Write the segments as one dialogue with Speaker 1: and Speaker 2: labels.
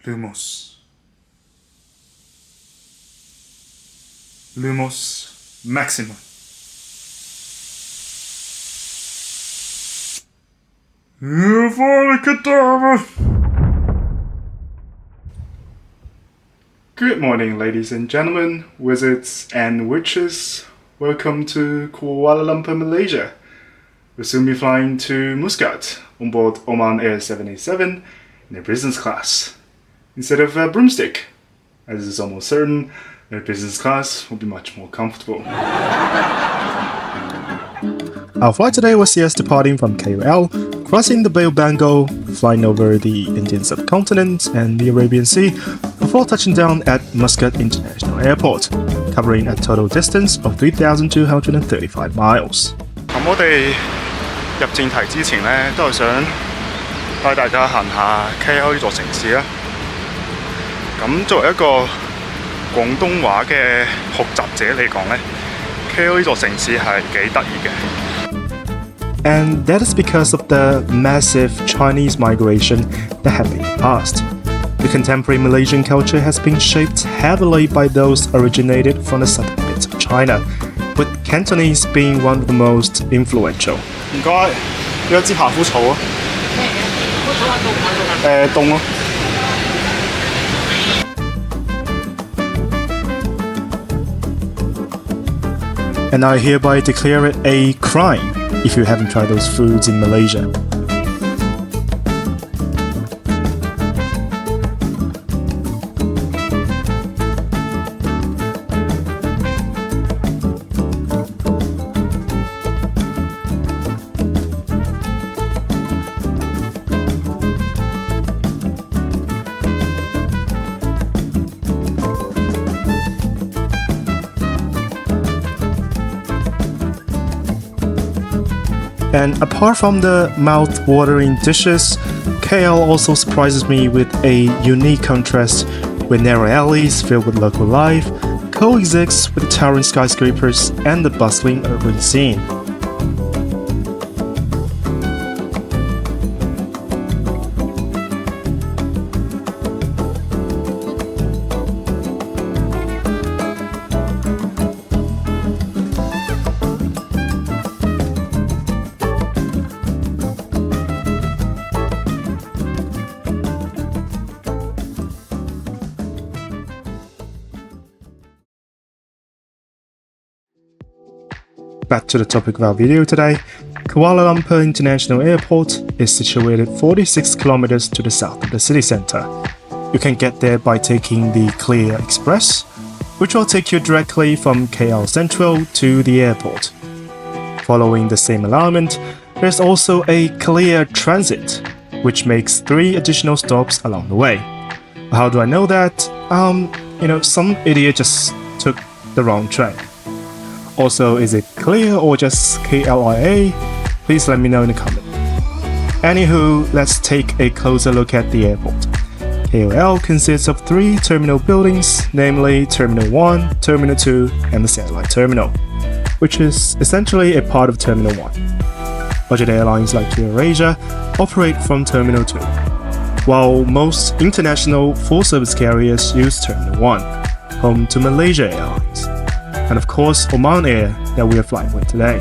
Speaker 1: Lumos. Lumos maximum. Good morning, ladies and gentlemen, wizards and witches. Welcome to Kuala Lumpur, Malaysia. We'll soon be flying to Muscat on board Oman Air 787 in a business class instead of a broomstick, as it's almost certain that business class will be much more comfortable.
Speaker 2: Our flight today was yes departing from KUL, crossing the Bay of Bengal, flying over the Indian subcontinent and the Arabian Sea, before touching down at Muscat International Airport, covering a total distance of 3,235 miles.
Speaker 1: 咁我哋入正題之前呢，都係想帶大家行下 KL 呢座城市啦。咁作為一個廣東話嘅學習者嚟講呢， KL 呢座城市係幾得意嘅。
Speaker 2: And that is because of the massive Chinese migration that happened in the past. The contemporary Malaysian culture has been shaped heavily by those originated from the southern bits of China, with Cantonese being one of the most influential.
Speaker 1: 唔該，有一支夏枯草啊。凍咯。
Speaker 2: And I hereby declare it a crime if you haven't tried those foods in Malaysia. And apart from the mouth-watering dishes, KL also surprises me with a unique contrast where narrow alleys filled with local life coexist with towering skyscrapers and the bustling urban scene. Back to the topic of our video today, Kuala Lumpur International Airport is situated 46 kilometers to the south of the city center. You can get there by taking the Clear Express, which will take you directly from KL Central to the airport. Following the same alignment, there's also a Clear Transit, which makes 3 additional stops along the way. How do I know that? Some idiot just took the wrong train. Also, is it Clear or just KLIA? Please let me know in the comment. Anywho, let's take a closer look at the airport. KUL consists of 3 terminal buildings, namely Terminal 1, Terminal 2, and the Satellite Terminal, which is essentially a part of Terminal 1. Budget airlines like AirAsia operate from Terminal 2, while most international full-service carriers use Terminal 1, home to Malaysia Airlines, and of course Oman Air that we are flying with today.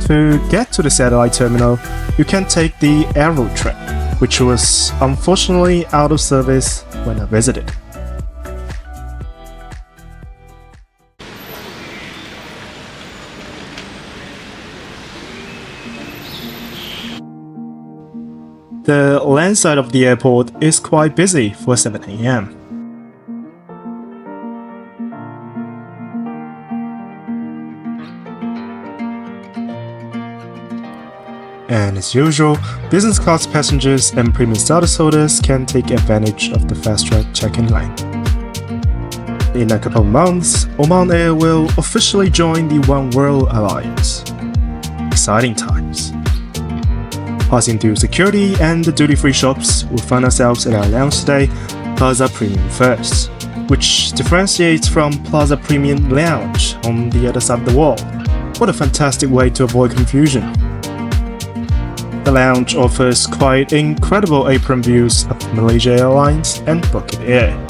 Speaker 2: To get to the satellite terminal, you can take the Aero train, which was unfortunately out of service when I visited. The land side of the airport is quite busy for 7 AM. And as usual, business class passengers and premium status holders can take advantage of the fast-track check-in line. In a couple of months, Oman Air will officially join the One World Alliance. Exciting times. Passing through security and the duty-free shops, we find ourselves at our lounge today, Plaza Premium First, which differentiates from Plaza Premium Lounge on the other side of the wall. What a fantastic way to avoid confusion. The lounge offers quite incredible apron views of Malaysia Airlines and Muscat Air.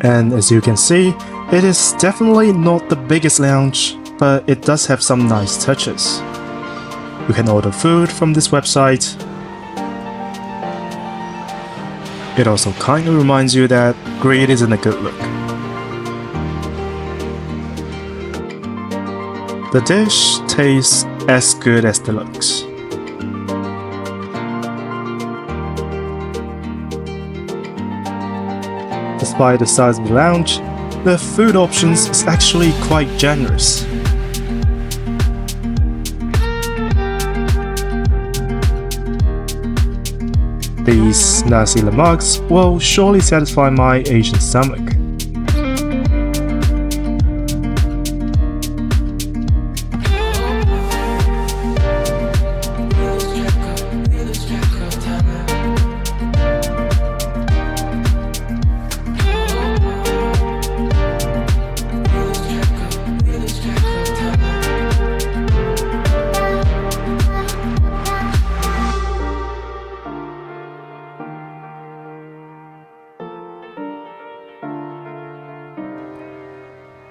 Speaker 2: And as you can see, it is definitely not the biggest lounge, but it does have some nice touches. You can order food from this website. It also kind of reminds you that greed isn't a good look. The dish tastes as good as the looks. Despite the size of the lounge, the food options is actually quite generous. These nasi lemaks will surely satisfy my Asian stomach.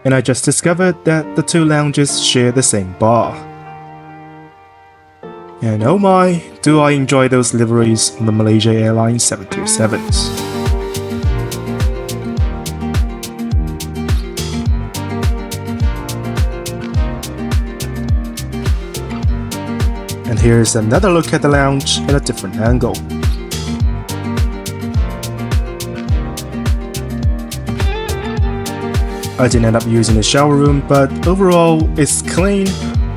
Speaker 2: And I just discovered that the two lounges share the same bar. And oh my, do I enjoy those liveries on the Malaysia Airlines 737s. And here's another look at the lounge at a different angle. I didn't end up using the shower room, but overall it's clean,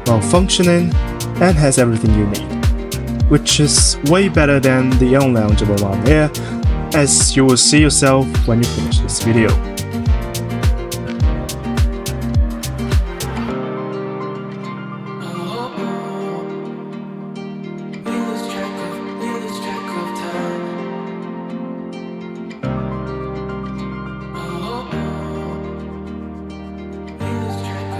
Speaker 2: well-functioning, and has everything you need, which is way better than the own lounge of Oman Air, as you will see yourself when you finish this video.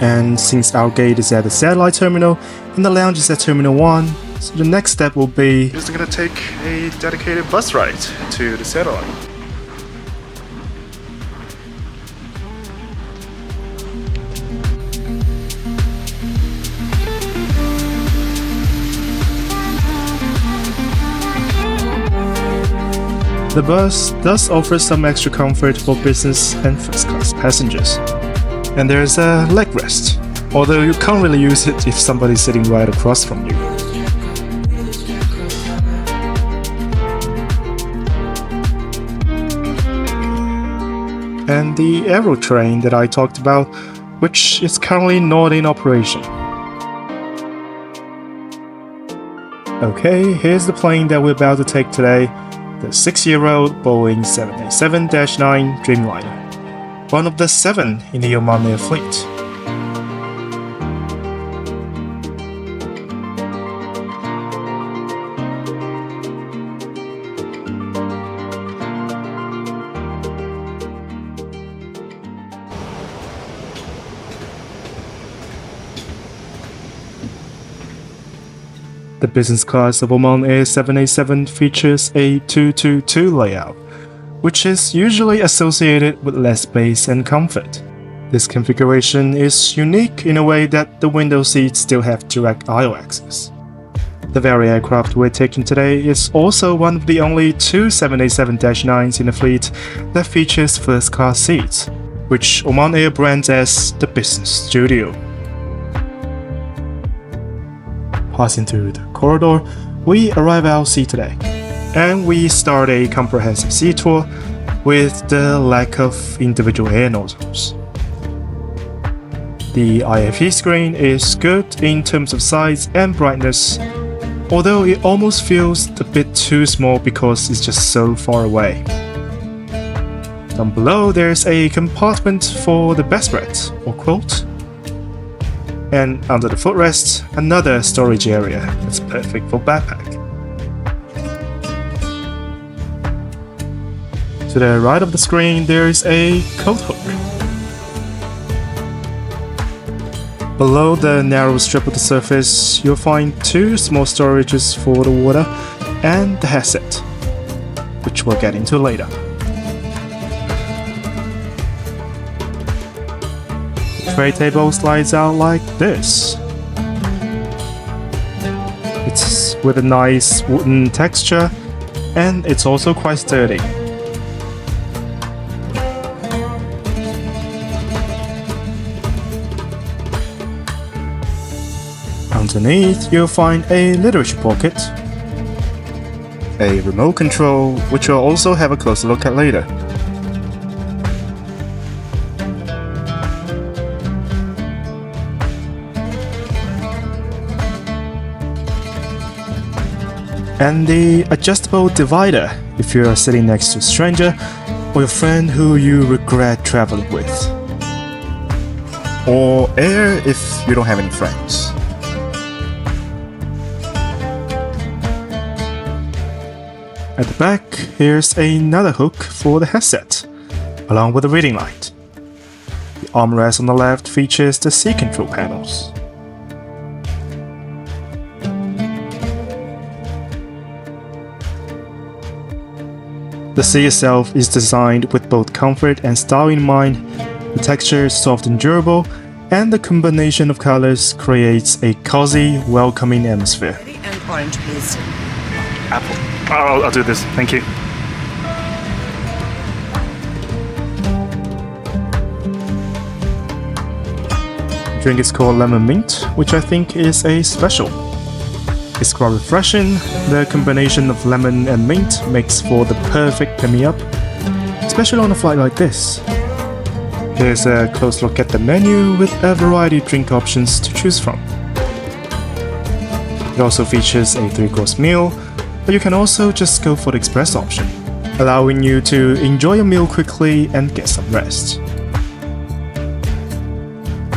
Speaker 2: And since our gate is at the satellite terminal and the lounge is at Terminal 1, so the next step will be
Speaker 1: just gonna take a dedicated bus ride to the satellite.
Speaker 2: The bus does offer some extra comfort for business and first class passengers. And there's a leg rest, although you can't really use it if somebody's sitting right across from you. And the aero train that I talked about, which is currently not in operation. Okay, here's the plane that we're about to take today, the 6-year-old Boeing 787-9 Dreamliner. One of the 7 in the Oman Air fleet. The business class of Oman Air 787 features a 222 layout, which is usually associated with less space and comfort. This configuration is unique in a way that the window seats still have direct aisle access. The very aircraft we're taking today is also one of the only 2 787-9s in the fleet that features first-class seats, which Oman Air brands as the Business Studio. Passing through the corridor, we arrive at our seat today. And we start a comprehensive sea tour with the lack of individual air nozzles. The IFE screen is good in terms of size and brightness, although it almost feels a bit too small because it's just so far away. Down below there's a compartment for the bedspread or quilt, and under the footrest another storage area that's perfect for backpack. To the right of the screen there is a coat hook. Below the narrow strip of the surface, you'll find two small storages for the water and the headset, which we'll get into later. The tray table slides out like this. It's with a nice wooden texture, and it's also quite sturdy. Underneath, you'll find a literature pocket, a remote control, which we'll also have a closer look at later. And the adjustable divider if you're sitting next to a stranger or your friend who you regret traveling with. Or air if you don't have any friends. At the back, here's another hook for the headset, along with a reading light. The armrest on the left features the seat control panels. The seat itself is designed with both comfort and style in mind. The texture is soft and durable, and the combination of colors creates a cozy, welcoming atmosphere.
Speaker 3: And orange, please.
Speaker 1: Apple. I'll do this. Thank you.
Speaker 2: The drink is called lemon mint, which I think is a special. It's quite refreshing. The combination of lemon and mint makes for the perfect pick-me-up, especially on a flight like this. Here's a close look at the menu with a variety of drink options to choose from. It also features a 3-course meal, but you can also just go for the express option, allowing you to enjoy your meal quickly and get some rest.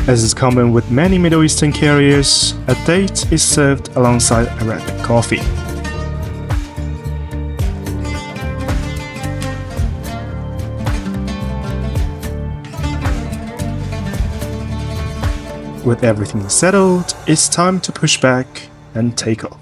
Speaker 2: As is common with many Middle Eastern carriers, a date is served alongside Arabic coffee. With everything settled, it's time to push back and take off.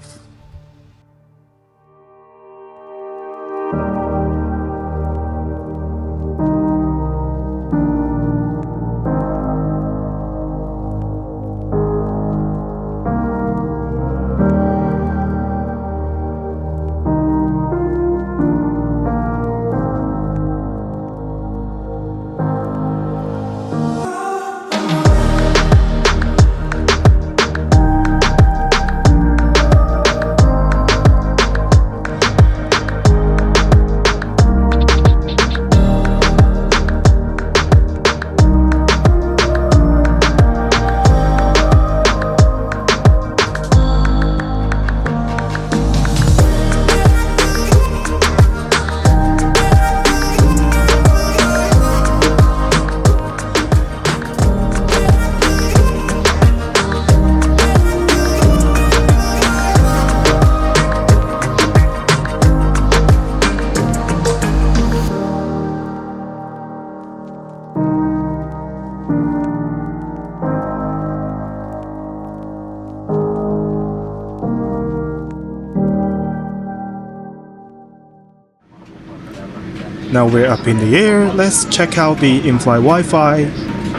Speaker 2: Now we're up in the air, let's check out the in-flight Wi-Fi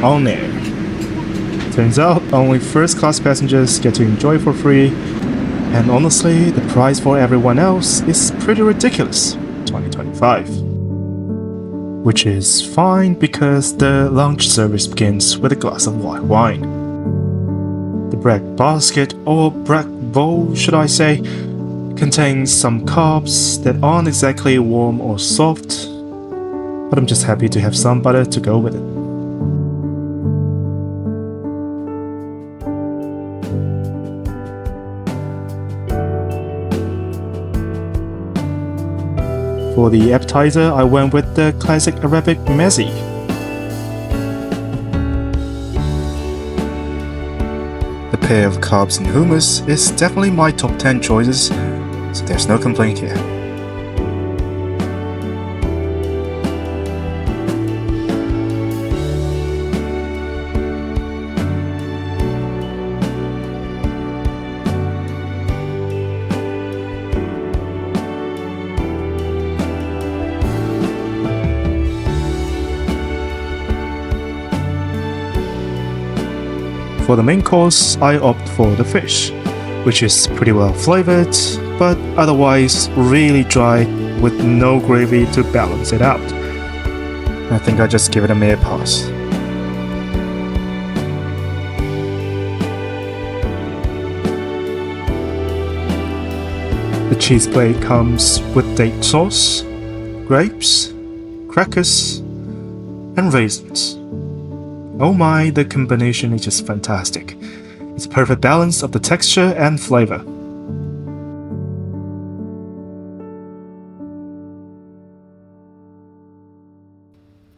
Speaker 2: on air. Turns out only first class passengers get to enjoy for free, and honestly, the price for everyone else is pretty ridiculous, 2025. Which is fine because the lunch service begins with a glass of white wine. The bread basket, or bread bowl should I say, contains some carbs that aren't exactly warm or soft, but I'm just happy to have some butter to go with it. For the appetizer, I went with the classic Arabic mezzi. The pair of carbs and hummus is definitely my top 10 choices, so there's no complaint here. for the main course, I opt for the fish, which is pretty well flavored, but otherwise really dry with no gravy to balance it out. I think I just give it a mere pass. The cheese plate comes with date sauce, grapes, crackers, and raisins. Oh my, the combination is just fantastic. It's a perfect balance of the texture and flavor.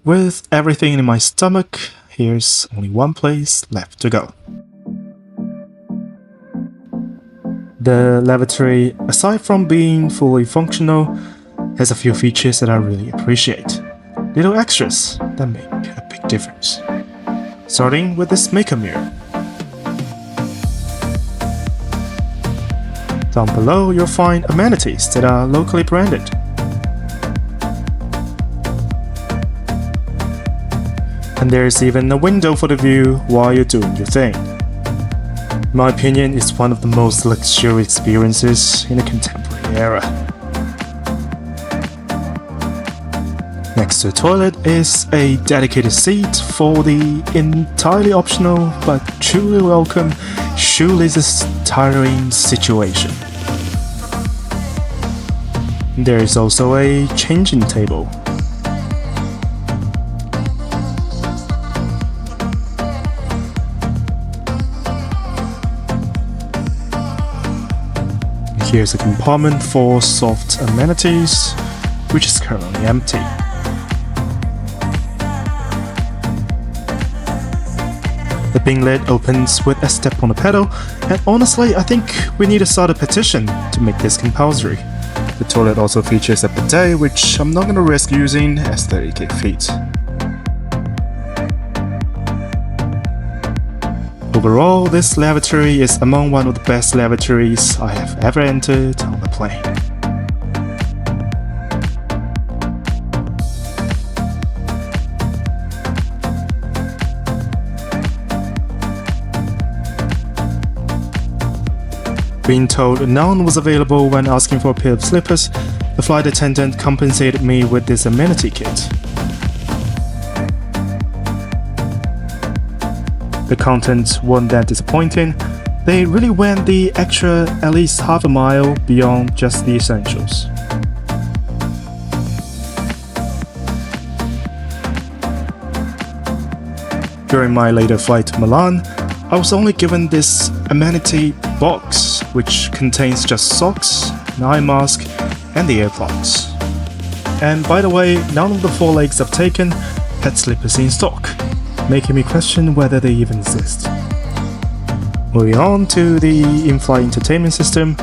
Speaker 2: With everything in my stomach, here's only one place left to go. The lavatory, aside from being fully functional, has a few features that I really appreciate. Little extras that make a big difference. Starting with this makeup mirror. Down below, you'll find amenities that are locally branded. And there's even a window for the view while you're doing your thing. In my opinion, it's one of the most luxurious experiences in the contemporary era. Next to the toilet is a dedicated seat for the entirely optional but truly welcome shoelaces tiring situation. There is also a changing table. Here's a compartment for soft amenities, which is currently empty. The bin lid opens with a step on the pedal, and honestly, I think we need to start a petition to make this compulsory. The toilet also features a bidet, which I'm not gonna risk using as 30k feet. Overall, this lavatory is among one of the best lavatories I have ever entered on a plane. Being told none was available when asking for a pair of slippers, the flight attendant compensated me with this amenity kit. The contents weren't that disappointing. They really went the extra at least half a mile beyond just the essentials. During my later flight to Milan, I was only given this amenity box, which contains just socks, an eye mask, and the AirPods. And by the way, none of the 4 legs I've taken had slippers in stock, making me question whether they even exist. Moving on to the in-flight entertainment system,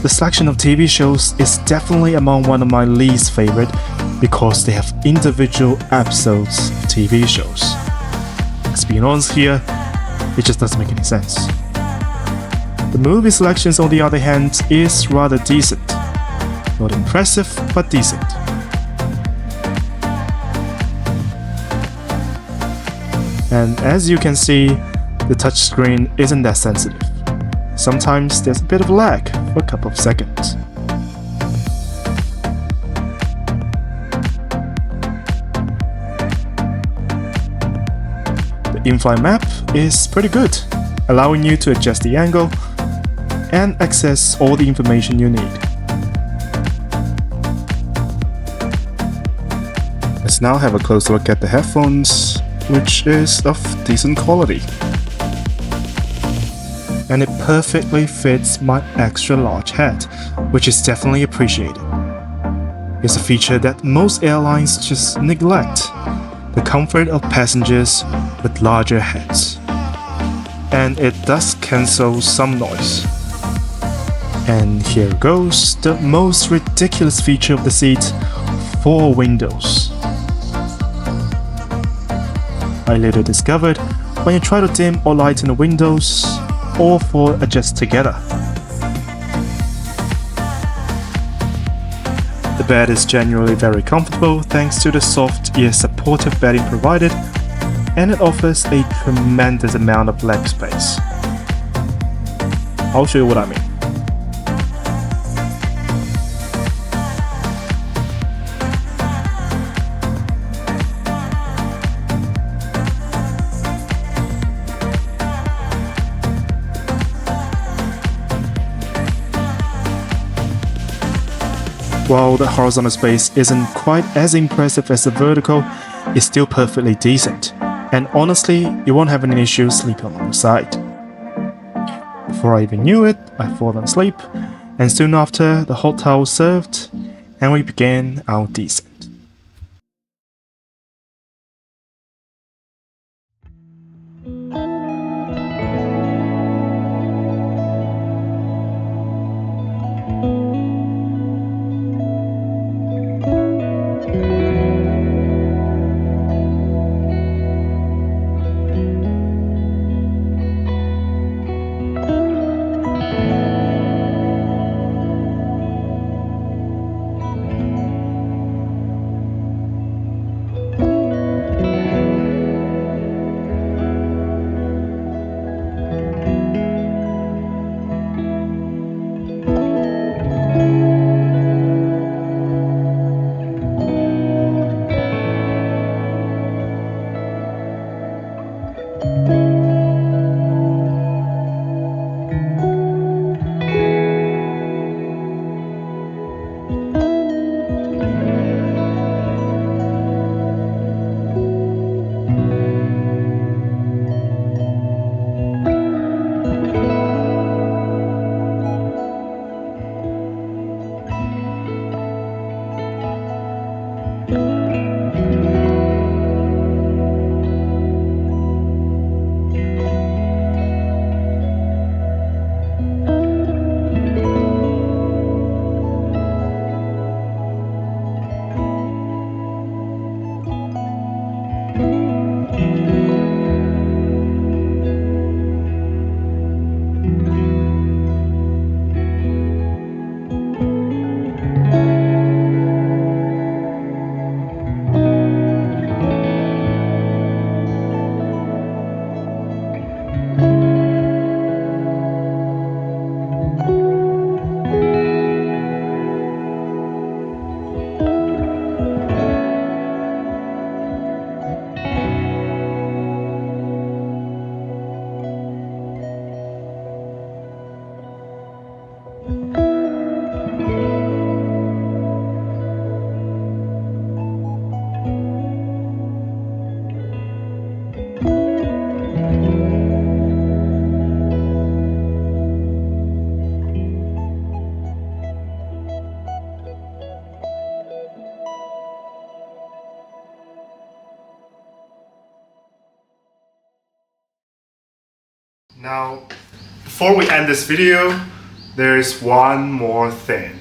Speaker 2: the selection of TV shows is definitely among one of my least favorite because they have individual episodes of TV shows. Let's be honest here, it just doesn't make any sense. The movie selections on the other hand is rather decent. Not impressive, but decent. And as you can see, the touchscreen isn't that sensitive. Sometimes there's a bit of lag for a couple of seconds. The in-flight map is pretty good, allowing you to adjust the angle and access all the information you need. Let's now have a close look at the headphones, which is of decent quality. And it perfectly fits my extra large head, which is definitely appreciated. It's a feature that most airlines just neglect, the comfort of passengers with larger heads. And it does cancel some noise. And here goes the most ridiculous feature of the seat, 4 windows. I later discovered when you try to dim or lighten the windows, all 4 adjust together. The bed is generally very comfortable thanks to the soft yet supportive bedding provided, and it offers a tremendous amount of leg space. I'll show you what I mean. While the horizontal space isn't quite as impressive as the vertical, it's still perfectly decent, and honestly, you won't have any issues sleeping on the side. Before I even knew it, I fallen asleep, and soon after, the hot towel served, and we began our descent.
Speaker 1: Now, before we end this video, there's one more thing.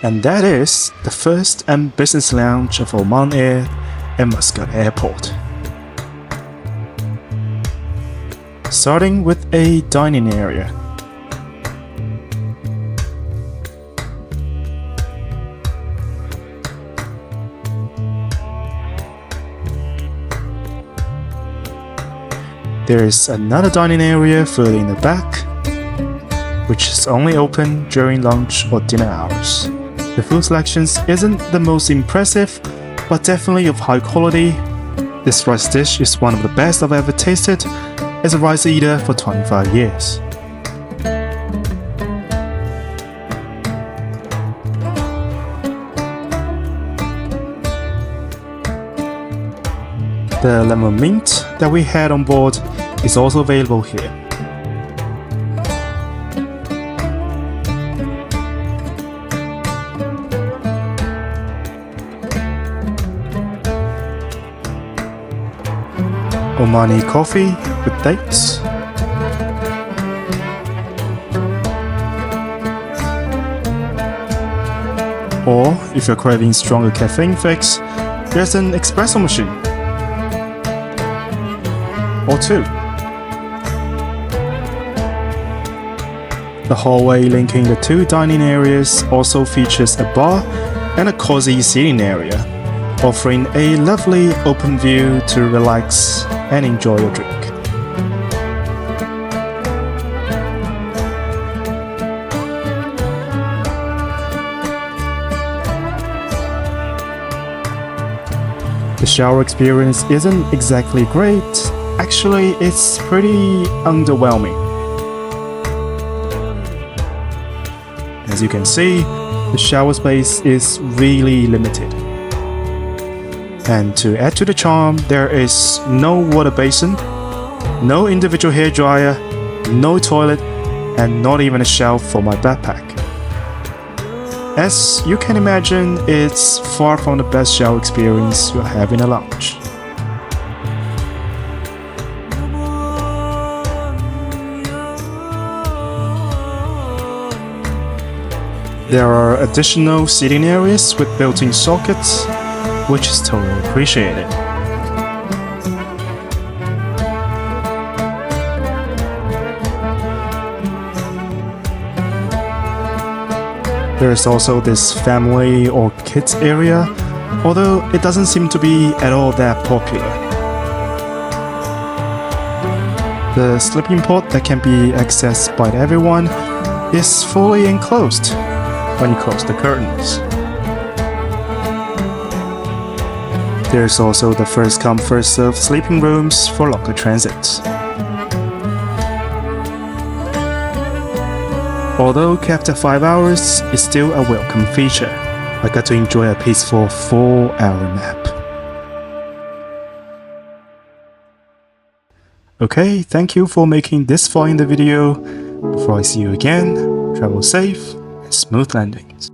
Speaker 2: And that is the first and business lounge of Oman Air at Muscat Airport. Starting with a dining area. There is another dining area further in the back, which is only open during lunch or dinner hours. The food selections isn't the most impressive, but definitely of high quality. This rice dish is one of the best I've ever tasted as a rice eater for 25 years. The lemon mint that we had on board is also available here. Omani coffee with dates. Or, if you're craving stronger caffeine fix, there's an espresso machine. Or two. The hallway linking the two dining areas also features a bar and a cozy seating area, offering a lovely open view to relax and enjoy your drink. The shower experience isn't exactly great. Actually, it's pretty underwhelming. As you can see, the shower space is really limited. And to add to the charm, there is no water basin, no individual hairdryer, no toilet, and not even a shelf for my backpack. As you can imagine, it's far from the best shower experience you'll have in a lounge. There are additional seating areas with built-in sockets, which is totally appreciated. There is also this family or kids area, although it doesn't seem to be at all that popular. The sleeping pod that can be accessed by everyone is fully enclosed when you close the curtains. There's also the first come first served sleeping rooms for local transits. Although capped at 5 hours, it's still a welcome feature. I got to enjoy a peaceful 4-hour nap. Okay, thank you for making this far in the video. Before I see you again, travel safe and smooth landings.